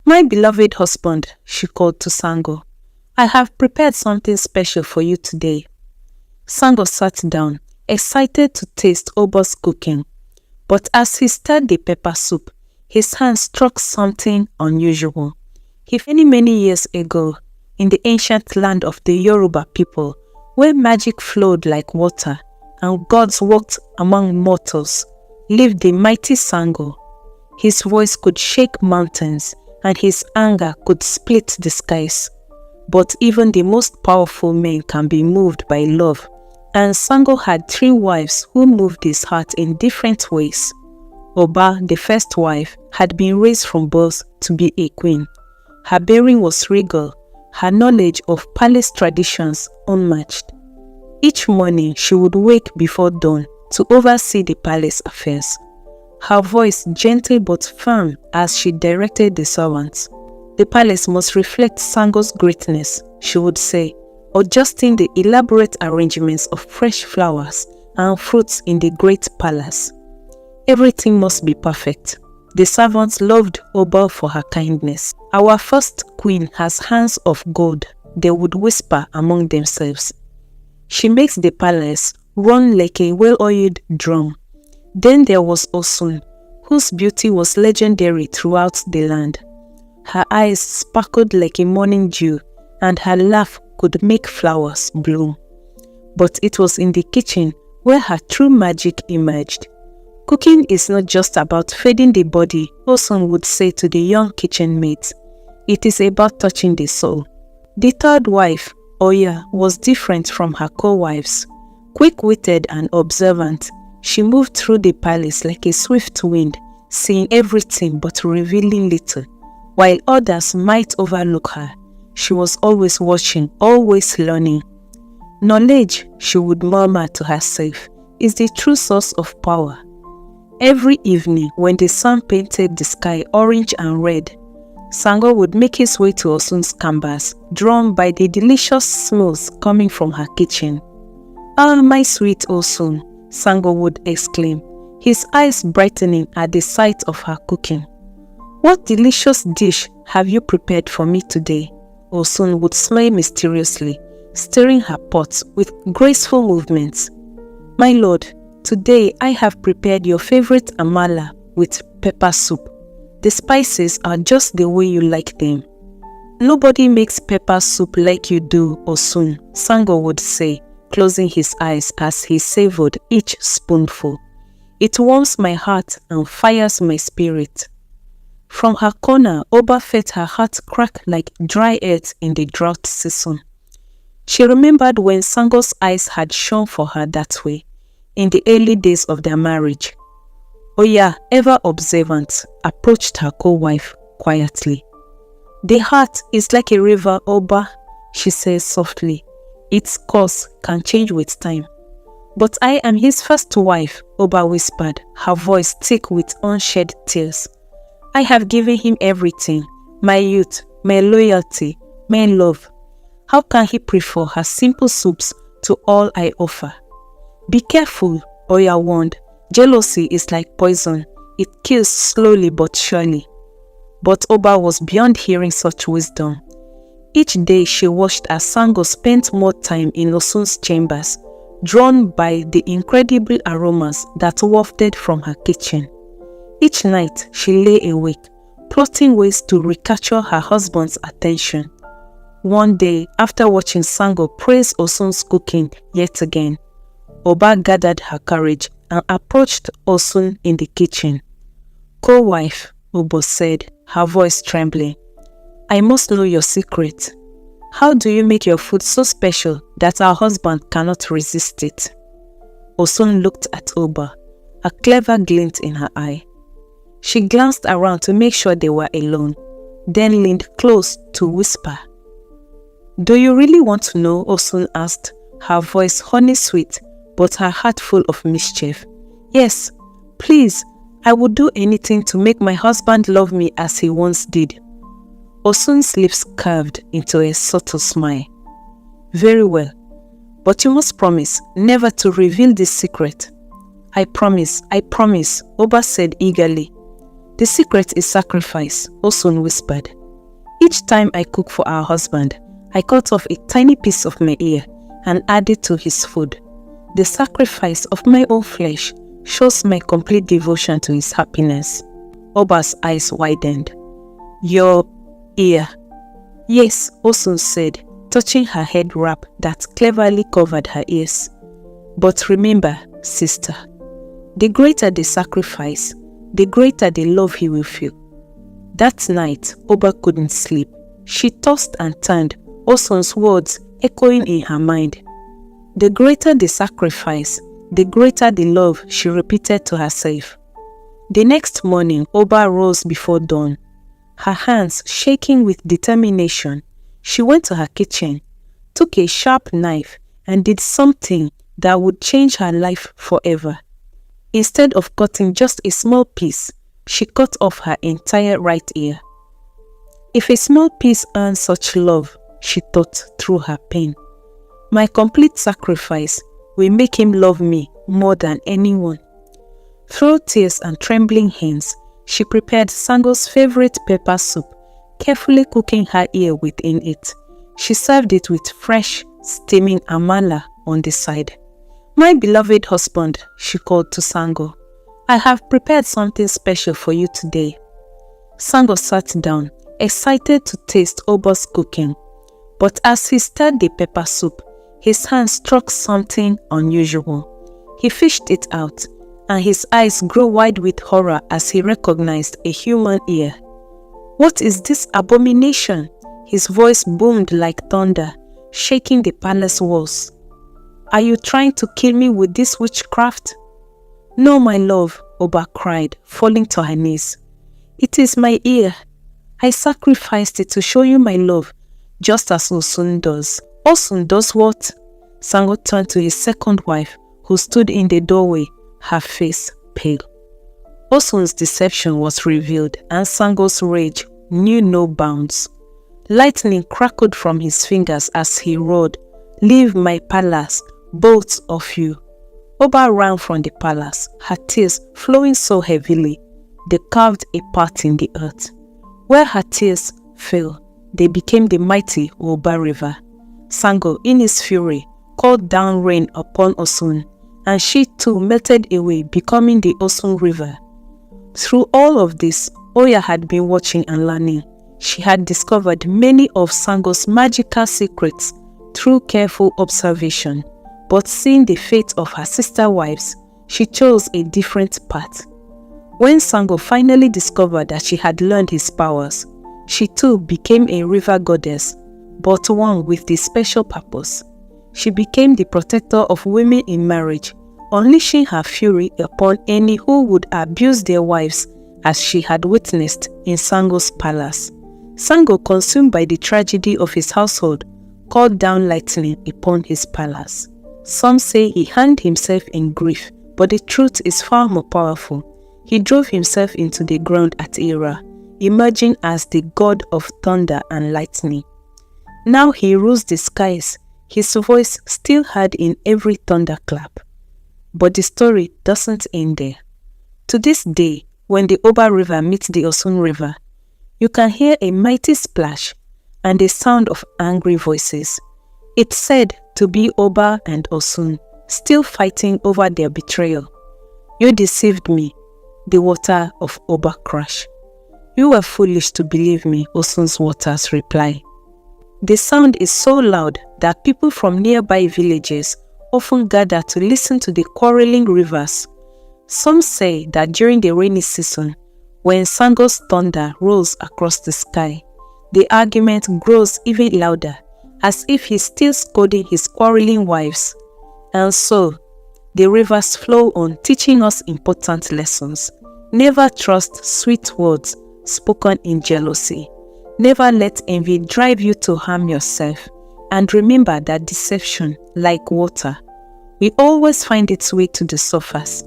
My beloved husband, she called to Sango, I have prepared something special for you today. Sango sat down, excited to taste Oba's cooking. But as he stirred the pepper soup, his hand struck something unusual. Many years ago, in the ancient land of the Yoruba people, where magic flowed like water and gods walked among mortals, lived the mighty Sango. His voice could shake mountains and his anger could split the skies. But even the most powerful men can be moved by love, and Sango had 3 wives who moved his heart in different ways. Oba, the first wife, had been raised from birth to be a queen. Her bearing was regal, her knowledge of palace traditions unmatched. Each morning she would wake before dawn to oversee the palace affairs. Her voice gentle but firm as she directed the servants. The palace must reflect Sango's greatness, she would say, adjusting the elaborate arrangements of fresh flowers and fruits in the great palace. Everything must be perfect. The servants loved Oba for her kindness. Our first queen has hands of gold, they would whisper among themselves. She makes the palace run like a well-oiled drum. Then there was Osun, whose beauty was legendary throughout the land. Her eyes sparkled like a morning dew, and her laugh could make flowers bloom. But it was in the kitchen where her true magic emerged. Cooking is not just about feeding the body, Osun would say to the young kitchen maids. It is about touching the soul. The third wife, Oya, was different from her co-wives. Quick-witted and observant, she moved through the palace like a swift wind, seeing everything but revealing little. While others might overlook her, she was always watching, always learning. Knowledge, she would murmur to herself, is the true source of power. Every evening, when the sun painted the sky orange and red, Sango would make his way to Osun's canvas, drawn by the delicious smells coming from her kitchen. "Ah, my sweet Osun," Sango would exclaim, his eyes brightening at the sight of her cooking. "What delicious dish have you prepared for me today?" Osun would smile mysteriously, stirring her pot with graceful movements. "My lord, today I have prepared your favorite amala with pepper soup. The spices are just the way you like them." "Nobody makes pepper soup like you do, Osun," Sango would say, closing his eyes as he savored each spoonful. "It warms my heart and fires my spirit." From her corner, Oba felt her heart crack like dry earth in the drought season. She remembered when Sango's eyes had shone for her that way, in the early days of their marriage. Oya, ever observant, approached her co-wife quietly. "The heart is like a river, Oba," she said softly. "Its course can change with time." "But I am his first wife," Oba whispered, her voice thick with unshed tears. "I have given him everything, my youth, my loyalty, my love. How can he prefer her simple soups to all I offer?" "Be careful," Oya warned. "Jealousy is like poison. It kills slowly but surely." But Oba was beyond hearing such wisdom. Each day she watched as Sango spent more time in Osun's chambers, drawn by the incredible aromas that wafted from her kitchen. Each night she lay awake, plotting ways to recapture her husband's attention. One day, after watching Sango praise Osun's cooking yet again, Oba gathered her courage and approached Osun in the kitchen. "Co-wife," Oba said, her voice trembling, "I must know your secret. How do you make your food so special that our husband cannot resist it?" Osun looked at Oba, a clever glint in her eye. She glanced around to make sure they were alone, then leaned close to whisper. "Do you really want to know?" Osun asked, her voice honey-sweet, but her heart full of mischief. "Yes, please, I would do anything to make my husband love me as he once did." Osun's lips curved into a subtle smile. "Very well, but you must promise never to reveal this secret." I promise," Oba said eagerly. The secret is sacrifice, Osun whispered. Each time I cook for our husband, I cut off a tiny piece of my ear and add it to his food. The sacrifice of my own flesh shows my complete devotion to his happiness. Oba's eyes widened. Your ear? Yes, Osun said, touching her head wrap that cleverly covered her ears. But remember, sister, the greater the sacrifice, the greater the love he will feel. That night, Oba couldn't sleep. She tossed and turned, Osun's words echoing in her mind. The greater the sacrifice, the greater the love, she repeated to herself. The next morning, Oba rose before dawn. Her hands shaking with determination, she went to her kitchen, took a sharp knife, and did something that would change her life forever. Instead of cutting just a small piece, she cut off her entire right ear. If a small piece earns such love, she thought through her pain, my complete sacrifice will make him love me more than anyone. Through tears and trembling hands, she prepared Sango's favorite pepper soup, carefully cooking her ear within it. She served it with fresh, steaming amala on the side. My beloved husband, she called to Sango, I have prepared something special for you today. Sango sat down, excited to taste Oba's cooking. But as he stirred the pepper soup, his hand struck something unusual. He fished it out, and his eyes grew wide with horror as he recognized a human ear. What is this abomination? His voice boomed like thunder, shaking the palace walls. Are you trying to kill me with this witchcraft? No, my love, Oba cried, falling to her knees. It is my ear. I sacrificed it to show you my love, just as Osun does. Osun does what? Sango turned to his second wife, who stood in the doorway, her face pale. Osun's deception was revealed, and Sango's rage knew no bounds. Lightning crackled from his fingers as he roared, Leave my palace, both of you. Oba ran from the palace, her tears flowing so heavily, they carved a path in the earth. Where her tears fell, they became the mighty Oba River. Sango, in his fury, called down rain upon Osun, and she too melted away, becoming the Osun River. Through all of this, Oya had been watching and learning. She had discovered many of Sango's magical secrets through careful observation, but seeing the fate of her sister wives, she chose a different path. When Sango finally discovered that she had learned his powers, she too became a river goddess, but one with a special purpose. She became the protector of women in marriage, unleashing her fury upon any who would abuse their wives, as she had witnessed in Sango's palace. Sango, consumed by the tragedy of his household, called down lightning upon his palace. Some say he hanged himself in grief, but the truth is far more powerful. He drove himself into the ground at Ira, emerging as the god of thunder and lightning. Now he rules the skies, his voice still heard in every thunderclap. But the story doesn't end there. To this day, when the Oba River meets the Osun River, you can hear a mighty splash and the sound of angry voices. It's said to be Oba and Osun still fighting over their betrayal. You deceived me, the water of Oba crash. You were foolish to believe me, Osun's waters reply. The sound is so loud that people from nearby villages often gather to listen to the quarreling rivers. Some say that during the rainy season, when Sango's thunder rolls across the sky, the argument grows even louder, as if he's still scolding his quarreling wives. And so, the rivers flow on, teaching us important lessons. Never trust sweet words spoken in jealousy. Never let envy drive you to harm yourself. And remember that deception, like water, will always find its way to the surface.